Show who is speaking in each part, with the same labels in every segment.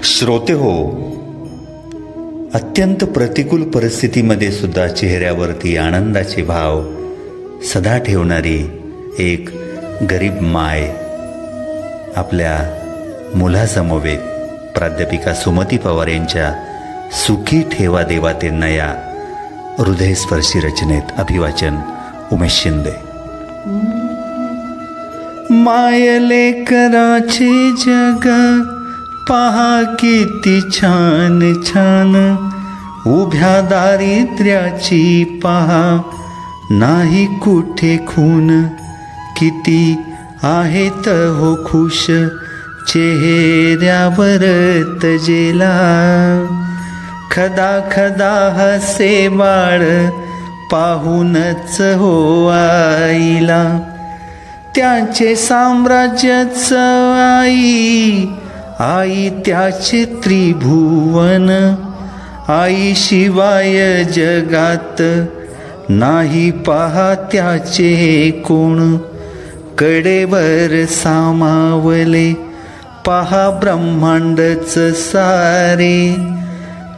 Speaker 1: श्रोते हो, अत्यंत प्रतिकूल परिस्थितीमध्ये सुद्धा चेहऱ्यावरती आनंदाचे भाव सदा ठेवणारी एक गरीब माय आपल्या मुलासमवेत प्राध्यापिका सुमती पवार यांच्या सुखी ठेवा देवा त्यांना या हृदयस्पर्शी रचनेत अभिवाचन उमेश शिंदे.
Speaker 2: माय लेकराचे जग पहा किती छान छान, उभ्या दारिद्र्याची पहा नाही कुठे खून, किती आहेत हो खुश चेहऱ्यावर तजेला, खदा खदा हसे बाळ पाहूनच हो आईला, त्याचे साम्राज्यच आई आई त्याचे त्रिभुवन, आई शिवाय जगात नाही पहा त्याचे कोण, कडेवर सामावले पहा ब्रह्मांडच सारे,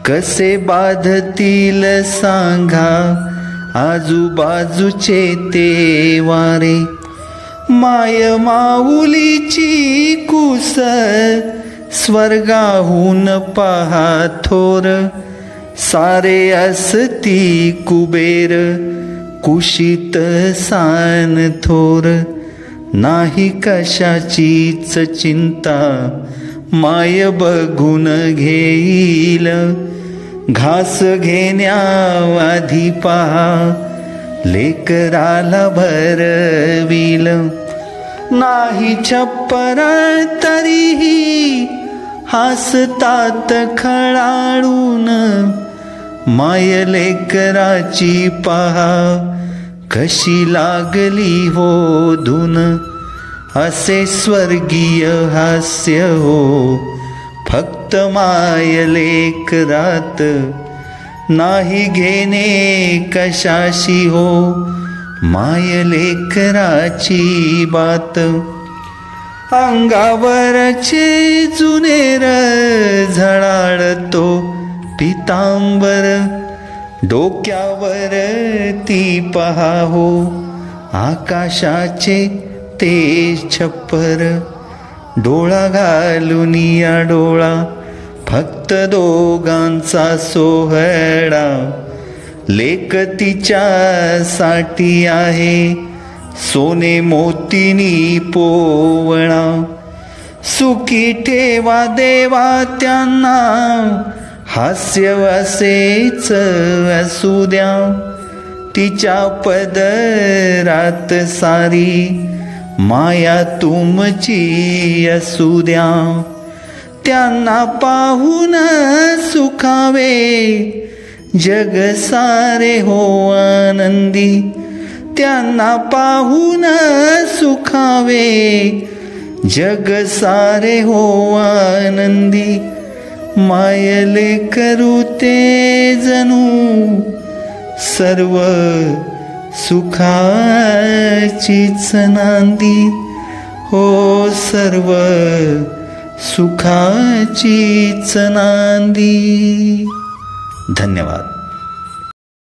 Speaker 2: कसे बाधतील सांगा आजूबाजूचे ते वारे, माय माऊलीची कुस स्वर्गाहून पहा थोर, सारे असती कुबेर कुशीत सान थोर, नाही कशाचीच चिंता माय बघून घेईल, घास घेण्या आधी पहा लेकराला भरविल, नाही छप्पर तरीही हसतात खळाळून, माय लेकराची पहा कशी लागली हो धून, असे स्वर्गीय हास्य हो फक्त माय लेकरात, नाही घेणे कशाशी हो माय लेकराची बात, अंगावरचे जुनेर झळाळतो पितांबर, डोक्यावर ती पहा हो आकाशाचे ते छप्पर, डोळा घालून या डोळा फक्त दोघांचा सोहळा, लेक तिच्यासाठी आहे सोने मोतीनी पोवळा, सुखी ठेवा देवा त्यांना हास्य असेच असू द्या, तिच्या पदरात सारी माया तुमची असू द्या, त्यांना पाहून सुखावे जग सारे हो आनंदी, त्यांना पाहून सुखावे जग सारे हो आनंदी, माय लेकरू ते जणू सर्व सुखाचीच नांदी, हो सर्व सुखाचीच नांदी.
Speaker 1: धन्यवाद.